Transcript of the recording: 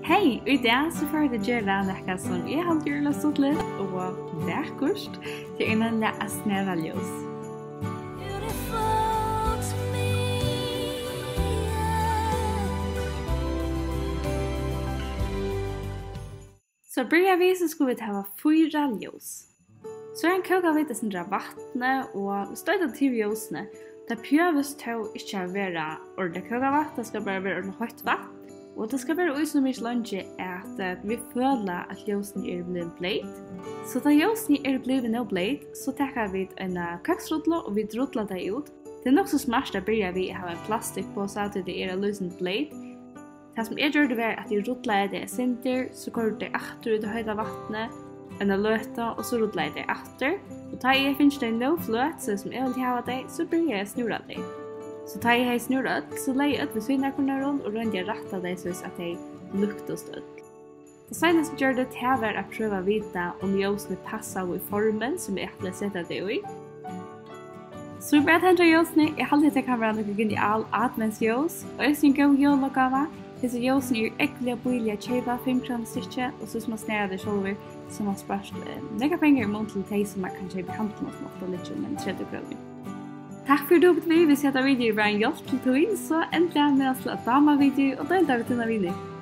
Hej, i dag så får det gjøre noe som jeg har gjort stått litt, og verkost til en av snæra ljus. Så börjar vi så ska vi ta 4 ljus. Så en koka vi det sindra vattnet og støyta til ljusene. Det prøves til ikke å være ordentlig koka vatt, det skal bare være ordentlig høyt vatt. Og det skal være så mye lunge at vi føler at ljusene blevet bløt. Så da ljusene blevet no bløt, så tar vi en køksrutler og vi drutler det ut. Det nok så smart at börjar vi ha en plastik på så at det løsende bløt. Det som gjør det var at jeg rutler det sinter, så går det etter ut i høyde vattnet, en løte, og så rutler jeg det etter. Og da jeg finner det no fløt, så som jeg vil ha det, så börjar jeg snurra det. Så da jeg har snurrat, så leier jeg ut ved svinnakorna rundt, og rundt jeg rettet det så at jeg lukter og støtt. Det seneste gjør det til å prøve å vite om ljusene passer i formen som jeg har sett det i. Så bare tenker ljusene, jeg har alltid kan være noe genial adventsljus, og jeg synes god juloppgave. Disse ljusene ekkelig og billig å kjøpe 5 kroner stykket, og så man snærer det selv, så man spørs noen penger i måned til de som man kan kjøpe i handelen som ofte litt med 30 kroner. Takk for at du vi ser videoer bare en hjelp til tog, så endelig med oss til at dama video og delte vi denne video.